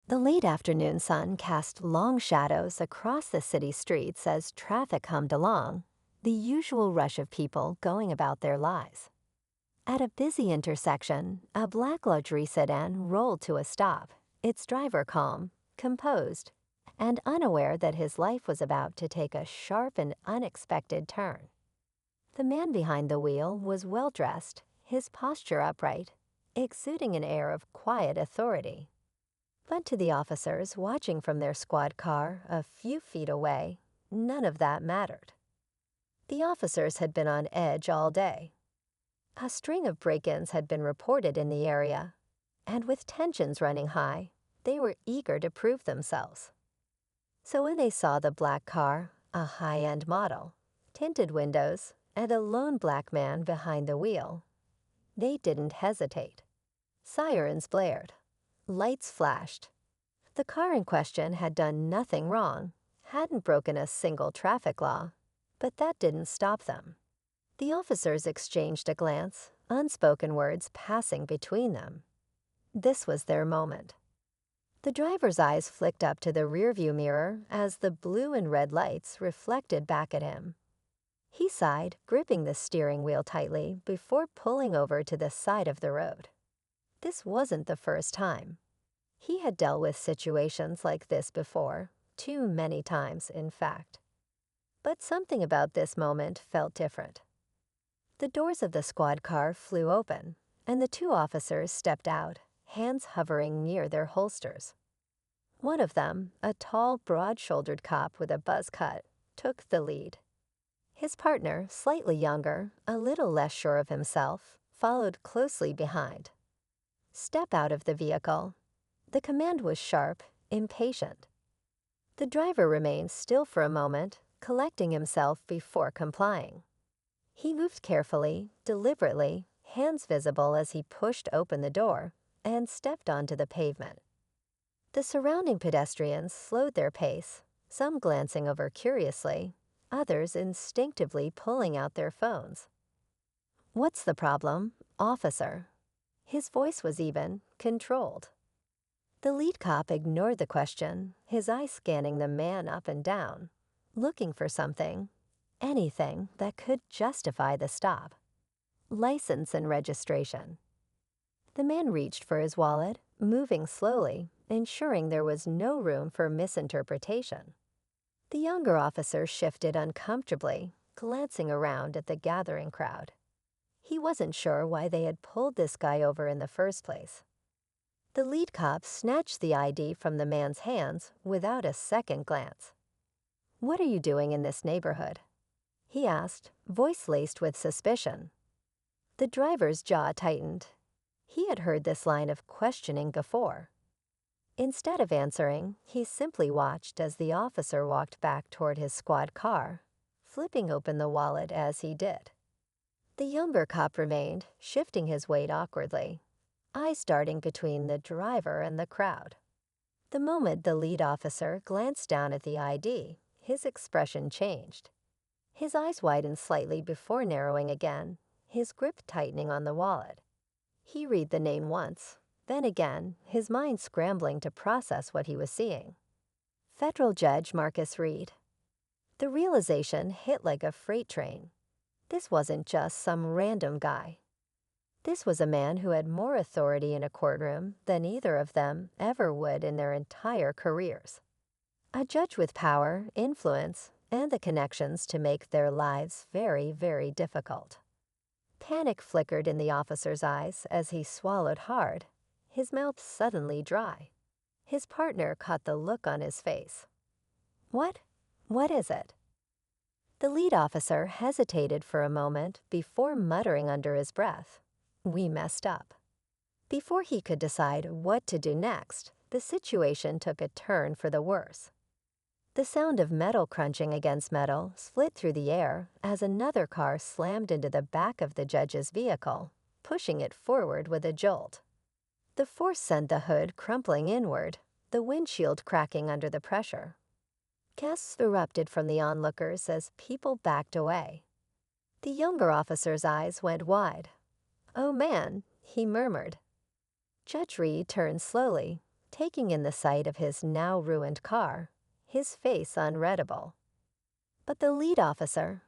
The late afternoon sun cast long shadows across the city streets as traffic hummed along, the usual rush of people going about their lives. At a busy intersection, a black luxury sedan rolled to a stop, its driver calm, composed, and unaware that his life was about to take a sharp and unexpected turn. The man behind the wheel was well-dressed, his posture upright, exuding an air of quiet authority. But to the officers watching from their squad car a few feet away, none of that mattered. The officers had been on edge all day. A string of break-ins had been reported in the area, and with tensions running high, they were eager to prove themselves. So when they saw the black car, a high-end model, tinted windows, and a lone black man behind the wheel, they didn't hesitate. Sirens blared. Lights flashed. The car in question had done nothing wrong, hadn't broken a single traffic law, but that didn't stop them. The officers exchanged a glance, unspoken words passing between them. This was their moment. The driver's eyes flicked up to the rearview mirror as the blue and red lights reflected back at him. He sighed, gripping the steering wheel tightly before pulling over to the side of the road. This wasn't the first time. He had dealt with situations like this before, too many times, in fact. But something about this moment felt different. The doors of the squad car flew open, and the two officers stepped out, hands hovering near their holsters. One of them, a tall, broad-shouldered cop with a buzz cut, took the lead. His partner, slightly younger, a little less sure of himself, followed closely behind. "Step out of the vehicle." The command was sharp, impatient. The driver remained still for a moment, collecting himself before complying. He moved carefully, deliberately, hands visible as he pushed open the door and stepped onto the pavement. The surrounding pedestrians slowed their pace, some glancing over curiously, others instinctively pulling out their phones. "What's the problem, officer?" His voice was even, controlled. The lead cop ignored the question, his eyes scanning the man up and down, looking for something, anything that could justify the stop. License and registration. The man reached for his wallet, moving slowly, ensuring there was no room for misinterpretation. The younger officer shifted uncomfortably, glancing around at the gathering crowd. He wasn't sure why they had pulled this guy over in the first place. The lead cop snatched the ID from the man's hands without a second glance. "What are you doing in this neighborhood?" he asked, voice laced with suspicion. The driver's jaw tightened. He had heard this line of questioning before. Instead of answering, he simply watched as the officer walked back toward his squad car, flipping open the wallet as he did. The younger cop remained, shifting his weight awkwardly, eyes darting between the driver and the crowd. The moment the lead officer glanced down at the ID, his expression changed. His eyes widened slightly before narrowing again, his grip tightening on the wallet. He read the name once, then again, his mind scrambling to process what he was seeing. Federal Judge Marcus Reed. The realization hit like a freight train. This wasn't just some random guy. This was a man who had more authority in a courtroom than either of them ever would in their entire careers. A judge with power, influence, and the connections to make their lives very, very difficult. Panic flickered in the officer's eyes as he swallowed hard, his mouth suddenly dry. His partner caught the look on his face. "What? What is it?" The lead officer hesitated for a moment before muttering under his breath, "We messed up." Before he could decide what to do next, the situation took a turn for the worse. The sound of metal crunching against metal split through the air as another car slammed into the back of the judge's vehicle, pushing it forward with a jolt. The force sent the hood crumpling inward, the windshield cracking under the pressure. Gasps erupted from the onlookers as people backed away. The younger officer's eyes went wide. "Oh man," he murmured. Judge Reed turned slowly, taking in the sight of his now ruined car, his face unreadable. But the lead officer,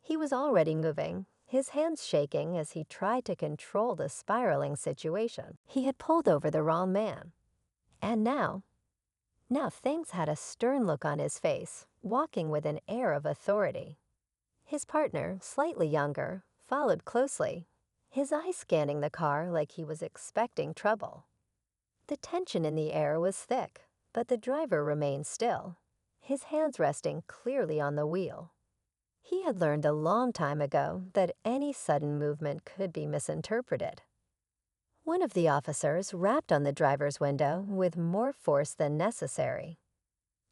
he was already moving, his hands shaking as he tried to control the spiraling situation. He had pulled over the wrong man. And now things had a stern look on his face, walking with an air of authority. His partner, slightly younger, followed closely, his eyes scanning the car like he was expecting trouble. The tension in the air was thick, but the driver remained still, his hands resting clearly on the wheel. He had learned a long time ago that any sudden movement could be misinterpreted. One of the officers rapped on the driver's window with more force than necessary.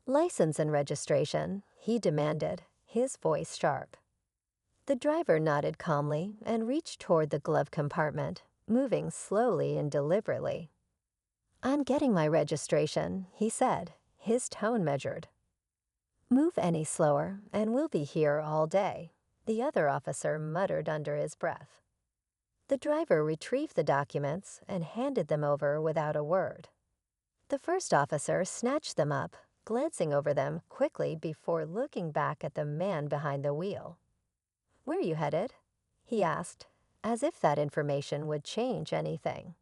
"License and registration," he demanded, his voice sharp. The driver nodded calmly and reached toward the glove compartment, moving slowly and deliberately. "I'm getting my registration," he said, his tone measured. "Move any slower, and we'll be here all day," the other officer muttered under his breath. The driver retrieved the documents and handed them over without a word. The first officer snatched them up, glancing over them quickly before looking back at the man behind the wheel. "Where are you headed?" he asked, as if that information would change anything.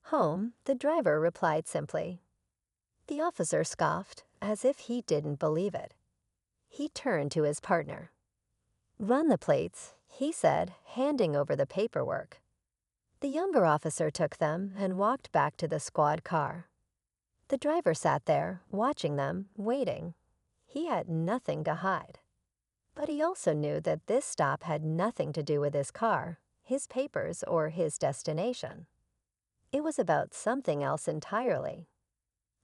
"Home," the driver replied simply. The officer scoffed, as if he didn't believe it. He turned to his partner. "Run the plates," he said, handing over the paperwork. The younger officer took them and walked back to the squad car. The driver sat there, watching them, waiting. He had nothing to hide. But he also knew that this stop had nothing to do with his car, his papers, or his destination. It was about something else entirely.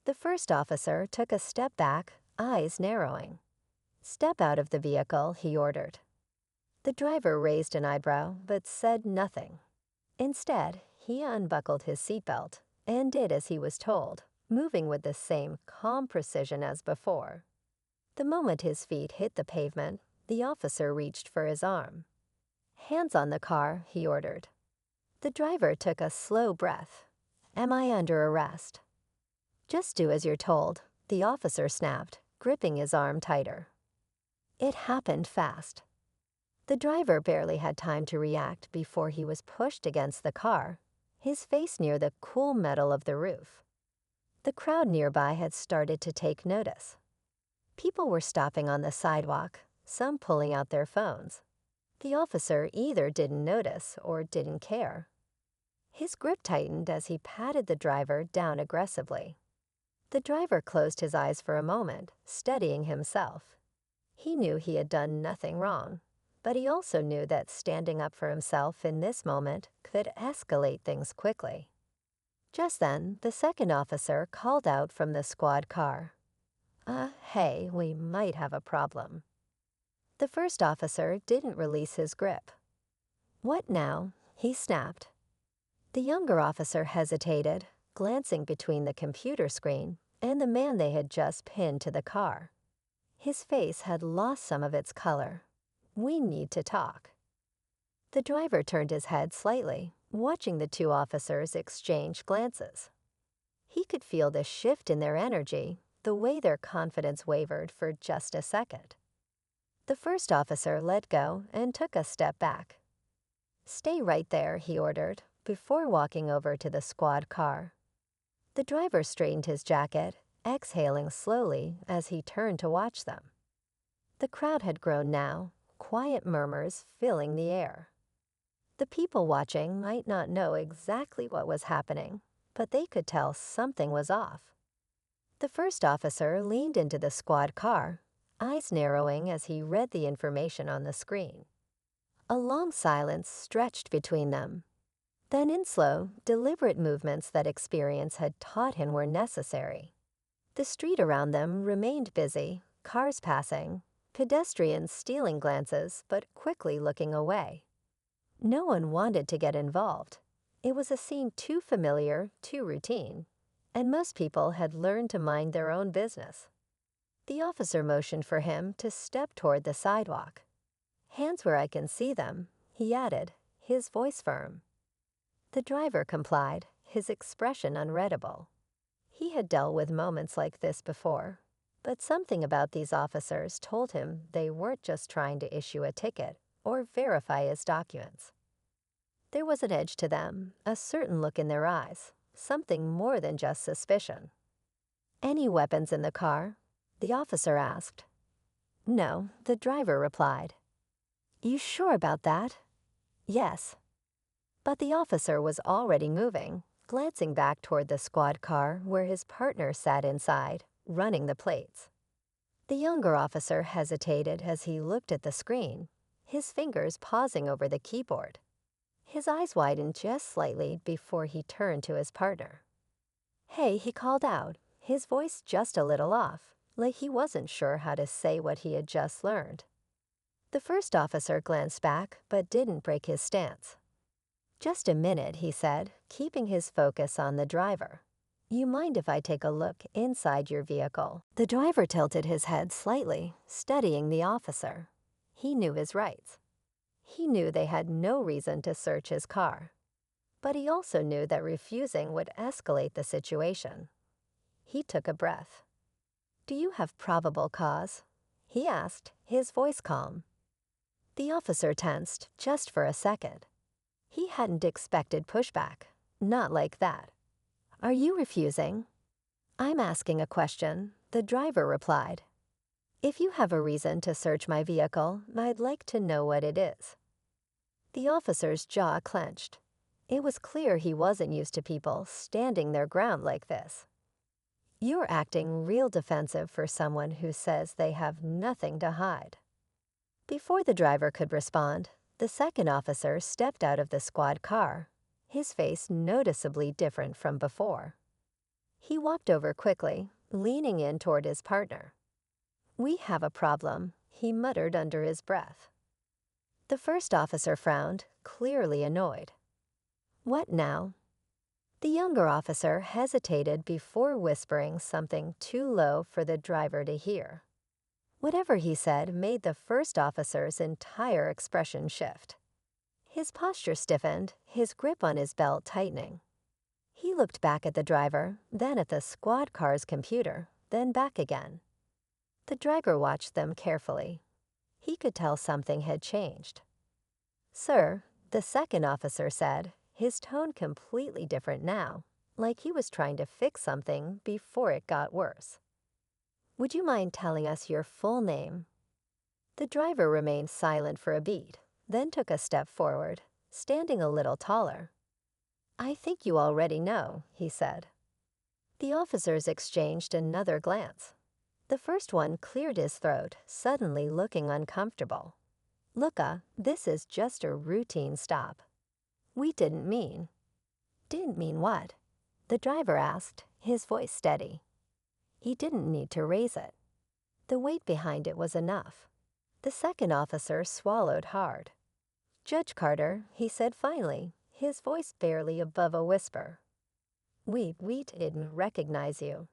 The first officer took a step back, eyes narrowing. "Step out of the vehicle," he ordered. The driver raised an eyebrow but said nothing. Instead, he unbuckled his seatbelt and did as he was told, moving with the same calm precision as before. The moment his feet hit the pavement, the officer reached for his arm. "Hands on the car," he ordered. The driver took a slow breath. "Am I under arrest?" "Just do as you're told," the officer snapped, gripping his arm tighter. It happened fast. The driver barely had time to react before he was pushed against the car, his face near the cool metal of the roof. The crowd nearby had started to take notice. People were stopping on the sidewalk, some pulling out their phones. The officer either didn't notice or didn't care. His grip tightened as he patted the driver down aggressively. The driver closed his eyes for a moment, steadying himself. He knew he had done nothing wrong, but he also knew that standing up for himself in this moment could escalate things quickly. Just then, the second officer called out from the squad car. Hey, we might have a problem." The first officer didn't release his grip. "What now?" he snapped. The younger officer hesitated, glancing between the computer screen and the man they had just pinned to the car. His face had lost some of its color. "We need to talk." The driver turned his head slightly, watching the two officers exchange glances. He could feel the shift in their energy, the way their confidence wavered for just a second. The first officer let go and took a step back. "Stay right there," he ordered, before walking over to the squad car. The driver straightened his jacket, exhaling slowly as he turned to watch them. The crowd had grown now, quiet murmurs filling the air. The people watching might not know exactly what was happening, but they could tell something was off. The first officer leaned into the squad car, eyes narrowing as he read the information on the screen. A long silence stretched between them. Then in slow, deliberate movements that experience had taught him were necessary. The street around them remained busy, cars passing, pedestrians stealing glances but quickly looking away. No one wanted to get involved. It was a scene too familiar, too routine, and most people had learned to mind their own business. The officer motioned for him to step toward the sidewalk. "Hands where I can see them," he added, his voice firm. The driver complied, his expression unreadable. He had dealt with moments like this before, but something about these officers told him they weren't just trying to issue a ticket or verify his documents. There was an edge to them, a certain look in their eyes, something more than just suspicion. "Any weapons in the car?" the officer asked. "No," the driver replied. "You sure about that?" "Yes." But the officer was already moving, glancing back toward the squad car where his partner sat inside, running the plates. The younger officer hesitated as he looked at the screen, his fingers pausing over the keyboard. His eyes widened just slightly before he turned to his partner. "Hey," he called out, his voice just a little off, like he wasn't sure how to say what he had just learned. The first officer glanced back but didn't break his stance. "Just a minute," he said, keeping his focus on the driver. "You mind if I take a look inside your vehicle?" The driver tilted his head slightly, studying the officer. He knew his rights. He knew they had no reason to search his car. But he also knew that refusing would escalate the situation. He took a breath. "Do you have probable cause?" he asked, his voice calm. The officer tensed just for a second. He hadn't expected pushback. Not like that. "Are you refusing?" "I'm asking a question," the driver replied. "If you have a reason to search my vehicle, I'd like to know what it is." The officer's jaw clenched. It was clear he wasn't used to people standing their ground like this. "You're acting real defensive for someone who says they have nothing to hide." Before the driver could respond, the second officer stepped out of the squad car, his face noticeably different from before. He walked over quickly, leaning in toward his partner. "We have a problem," he muttered under his breath. The first officer frowned, clearly annoyed. "What now?" The younger officer hesitated before whispering something too low for the driver to hear. Whatever he said made the first officer's entire expression shift. His posture stiffened, his grip on his belt tightening. He looked back at the driver, then at the squad car's computer, then back again. The driver watched them carefully. He could tell something had changed. "Sir," the second officer said, his tone completely different now, like he was trying to fix something before it got worse. "Would you mind telling us your full name?" The driver remained silent for a beat, then took a step forward, standing a little taller. "I think you already know," he said. The officers exchanged another glance. The first one cleared his throat, suddenly looking uncomfortable. "Looka, this is just a routine stop." "We didn't mean." "Didn't mean what?" the driver asked, his voice steady. He didn't need to raise it. The weight behind it was enough. The second officer swallowed hard. "Judge Carter," he said finally, his voice barely above a whisper. We didn't recognize you."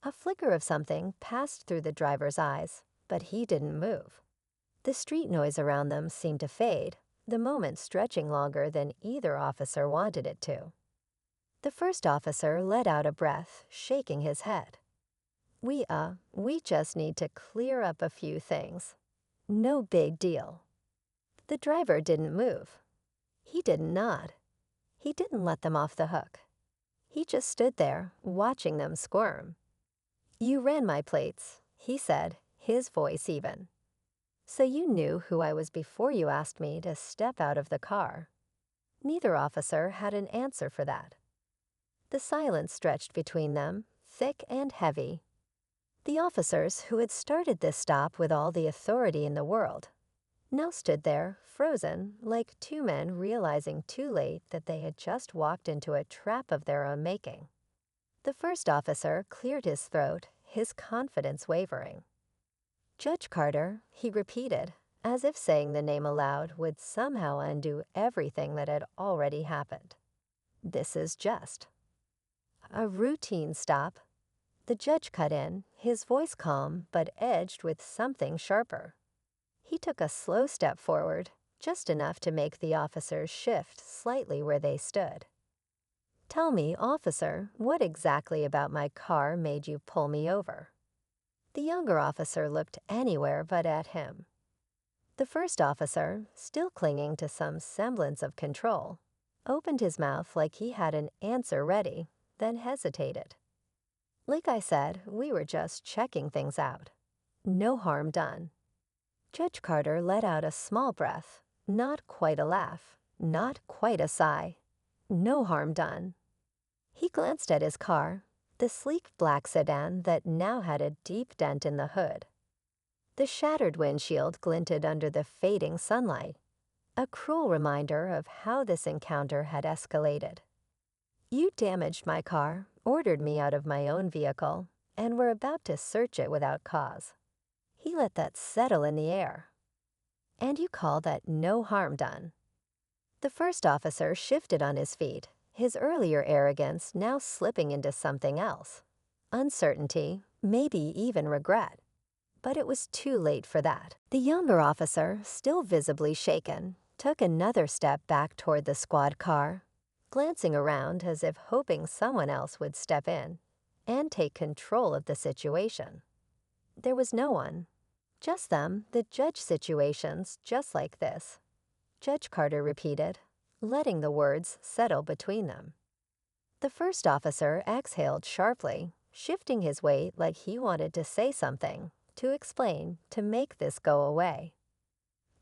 A flicker of something passed through the driver's eyes, but he didn't move. The street noise around them seemed to fade, the moment stretching longer than either officer wanted it to. The first officer let out a breath, shaking his head. We just need to clear up a few things. No big deal." The driver didn't move. He didn't nod. He didn't let them off the hook. He just stood there, watching them squirm. "You ran my plates," he said, his voice even. "So you knew who I was before you asked me to step out of the car." Neither officer had an answer for that. The silence stretched between them, thick and heavy. The officers who had started this stop with all the authority in the world now stood there, frozen, like two men realizing too late that they had just walked into a trap of their own making. The first officer cleared his throat, his confidence wavering. "Judge Carter," he repeated, as if saying the name aloud would somehow undo everything that had already happened. "This is just." "A routine stop." The judge cut in, his voice calm but edged with something sharper. He took a slow step forward, just enough to make the officers shift slightly where they stood. Tell me, officer, what exactly about my car made you pull me over? The younger officer looked anywhere but at him. The first officer, still clinging to some semblance of control, opened his mouth like he had an answer ready, then hesitated. Like I said, we were just checking things out. No harm done. Judge Carter let out a small breath, not quite a laugh, not quite a sigh. No harm done. He glanced at his car, the sleek black sedan that now had a deep dent in the hood. The shattered windshield glinted under the fading sunlight, a cruel reminder of how this encounter had escalated. You damaged my car, ordered me out of my own vehicle, and were about to search it without cause. He let that settle in the air. And you call that no harm done. The first officer shifted on his feet, his earlier arrogance now slipping into something else. Uncertainty, maybe even regret. But it was too late for that. The younger officer, still visibly shaken, took another step back toward the squad car, glancing around as if hoping someone else would step in and take control of the situation. There was no one. Just them, the judge situations just like this. Judge Carter repeated, letting the words settle between them. The first officer exhaled sharply, shifting his weight like he wanted to say something, to explain, to make this go away.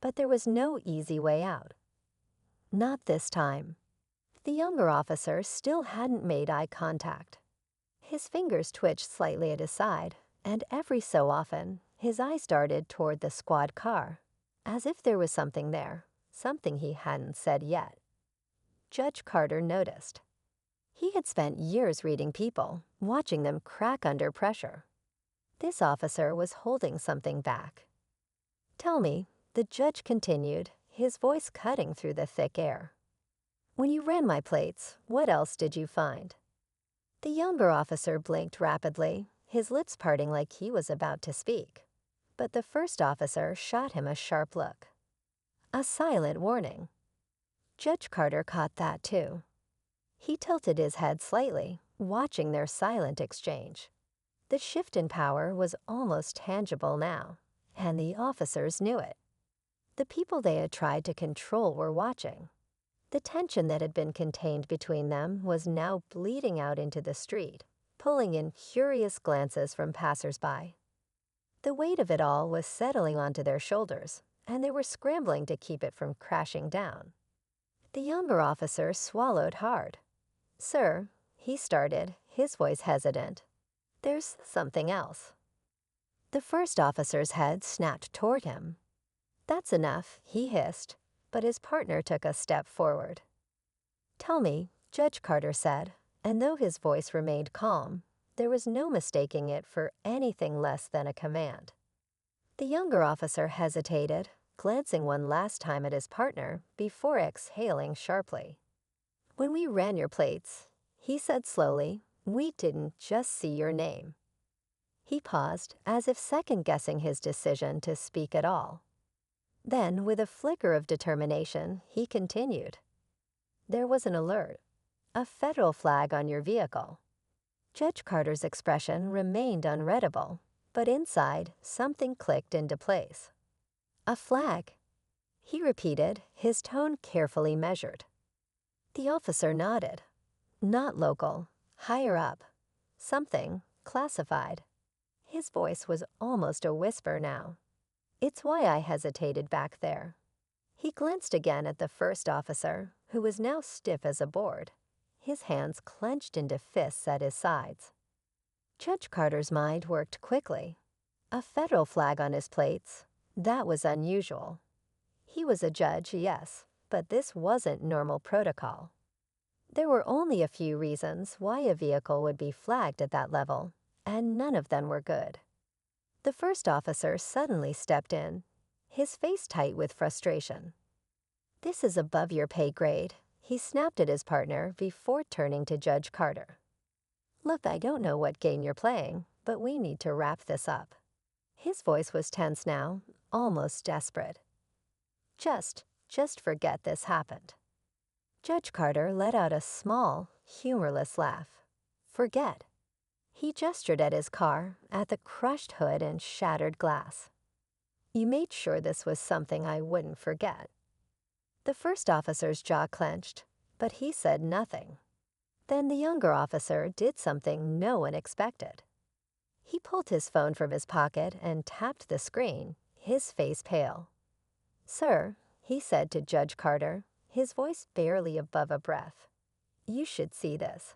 But there was no easy way out. Not this time. The younger officer still hadn't made eye contact. His fingers twitched slightly at his side, and every so often, his eyes darted toward the squad car, as if there was something there, something he hadn't said yet. Judge Carter noticed. He had spent years reading people, watching them crack under pressure. This officer was holding something back. Tell me, the judge continued, his voice cutting through the thick air. When you ran my plates, what else did you find? The younger officer blinked rapidly, his lips parting like he was about to speak. But the first officer shot him a sharp look. A silent warning. Judge Carter caught that too. He tilted his head slightly, watching their silent exchange. The shift in power was almost tangible now, and the officers knew it. The people they had tried to control were watching. The tension that had been contained between them was now bleeding out into the street, pulling in curious glances from passers-by. The weight of it all was settling onto their shoulders, and they were scrambling to keep it from crashing down. The younger officer swallowed hard. Sir, he started, his voice hesitant. There's something else. The first officer's head snapped toward him. That's enough, he hissed, but his partner took a step forward. Tell me, Judge Carter said, and though his voice remained calm, there was no mistaking it for anything less than a command. The younger officer hesitated, glancing one last time at his partner before exhaling sharply. When we ran your plates, he said slowly, we didn't just see your name. He paused, as if second-guessing his decision to speak at all. Then, with a flicker of determination, he continued. There was an alert, a federal flag on your vehicle. Judge Carter's expression remained unreadable, but inside, something clicked into place. A flag, he repeated, his tone carefully measured. The officer nodded. Not local, higher up. Something classified. His voice was almost a whisper now. It's why I hesitated back there. He glanced again at the first officer, who was now stiff as a board, his hands clenched into fists at his sides. Judge Carter's mind worked quickly. A federal flag on his plates, that was unusual. He was a judge, yes, but this wasn't normal protocol. There were only a few reasons why a vehicle would be flagged at that level, and none of them were good. The first officer suddenly stepped in, his face tight with frustration. This is above your pay grade, he snapped at his partner before turning to Judge Carter. Look, I don't know what game you're playing, but we need to wrap this up. His voice was tense now, almost desperate. Just forget this happened. Judge Carter let out a small, humorless laugh. Forget. He gestured at his car, at the crushed hood and shattered glass. You made sure this was something I wouldn't forget. The first officer's jaw clenched, but he said nothing. Then the younger officer did something no one expected. He pulled his phone from his pocket and tapped the screen, his face pale. "Sir," he said to Judge Carter, his voice barely above a breath, "you should see this."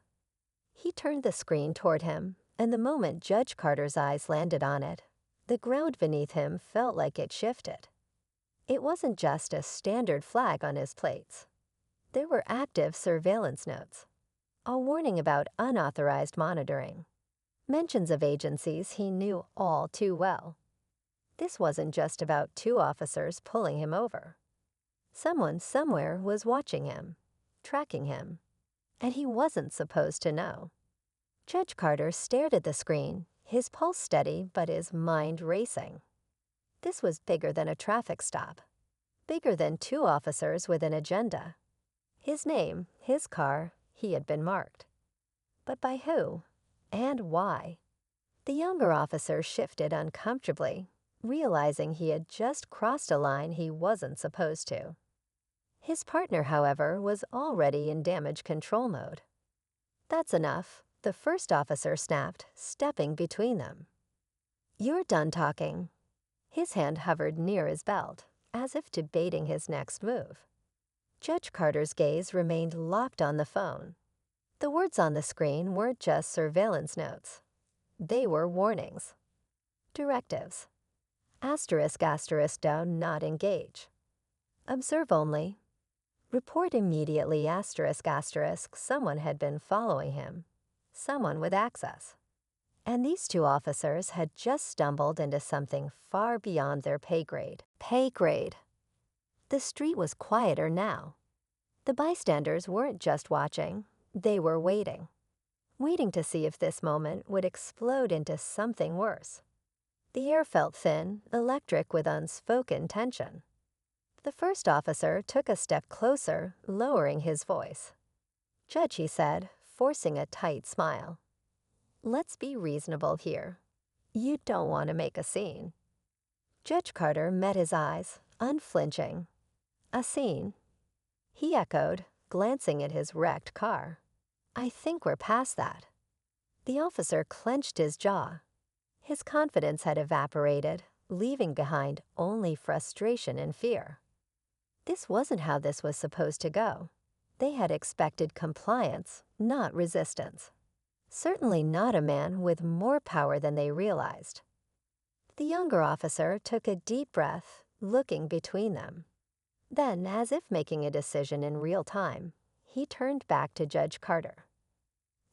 He turned the screen toward him, and the moment Judge Carter's eyes landed on it, the ground beneath him felt like it shifted. It wasn't just a standard flag on his plates. There were active surveillance notes, a warning about unauthorized monitoring, mentions of agencies he knew all too well. This wasn't just about two officers pulling him over. Someone somewhere was watching him, tracking him, and he wasn't supposed to know. Judge Carter stared at the screen, his pulse steady but his mind racing. This was bigger than a traffic stop, bigger than two officers with an agenda. His name, his car, he had been marked. But by who? And why? The younger officer shifted uncomfortably, realizing he had just crossed a line he wasn't supposed to. His partner, however, was already in damage control mode. "That's enough," the first officer snapped, stepping between them. "You're done talking." His hand hovered near his belt, as if debating his next move. Judge Carter's gaze remained locked on the phone. The words on the screen weren't just surveillance notes. They were warnings. Directives. Asterisk asterisk down, not engage. Observe only. Report immediately, asterisk asterisk, someone had been following him. Someone with access. And these two officers had just stumbled into something far beyond their pay grade. Pay grade. The street was quieter now. The bystanders weren't just watching, they were waiting. Waiting to see if this moment would explode into something worse. The air felt thin, electric with unspoken tension. The first officer took a step closer, lowering his voice. "Judge," he said, forcing a tight smile. "Let's be reasonable here. You don't want to make a scene." Judge Carter met his eyes, unflinching. "A scene?" he echoed, glancing at his wrecked car. "I think we're past that." The officer clenched his jaw. His confidence had evaporated, leaving behind only frustration and fear. This wasn't how this was supposed to go. They had expected compliance, not resistance. Certainly not a man with more power than they realized. The younger officer took a deep breath, looking between them. Then, as if making a decision in real time, he turned back to Judge Carter.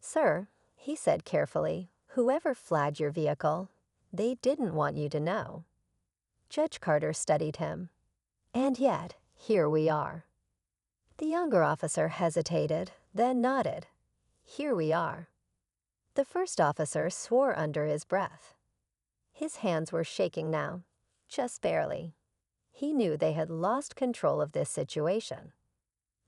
"Sir," he said carefully, "whoever flagged your vehicle, they didn't want you to know." Judge Carter studied him. "And yet, here we are." The younger officer hesitated, then nodded. "Here we are." The first officer swore under his breath. His hands were shaking now, just barely. He knew they had lost control of this situation.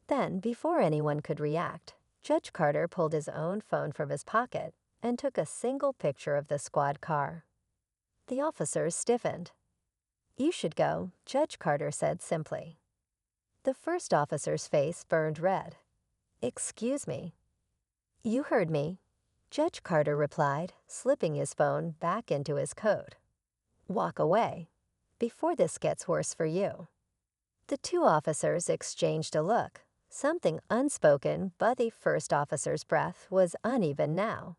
Then, before anyone could react, Judge Carter pulled his own phone from his pocket and took a single picture of the squad car. The officers stiffened. "You should go," Judge Carter said simply. The first officer's face burned red. "Excuse me." "You heard me," Judge Carter replied, slipping his phone back into his coat. "Walk away, before this gets worse for you." The two officers exchanged a look. Something unspoken, but the first officer's breath was uneven now,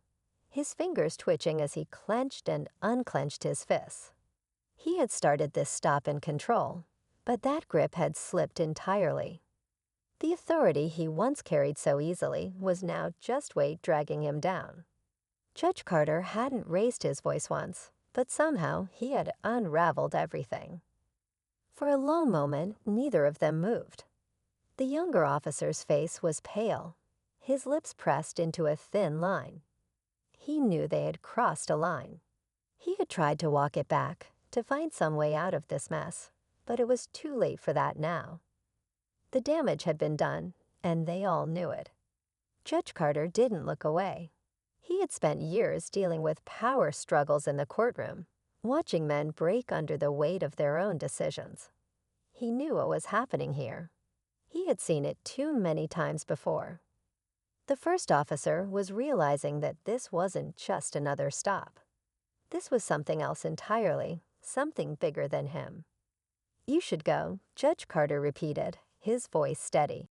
his fingers twitching as he clenched and unclenched his fists. He had started this stop in control, but that grip had slipped entirely. The authority he once carried so easily was now just weight dragging him down. Judge Carter hadn't raised his voice once, but somehow he had unraveled everything. For a long moment, neither of them moved. The younger officer's face was pale, his lips pressed into a thin line. He knew they had crossed a line. He had tried to walk it back, to find some way out of this mess, but it was too late for that now. The damage had been done, and they all knew it. Judge Carter didn't look away. He had spent years dealing with power struggles in the courtroom, watching men break under the weight of their own decisions. He knew what was happening here. He had seen it too many times before. The first officer was realizing that this wasn't just another stop. This was something else entirely, something bigger than him. "You should go," Judge Carter repeated, his voice steady.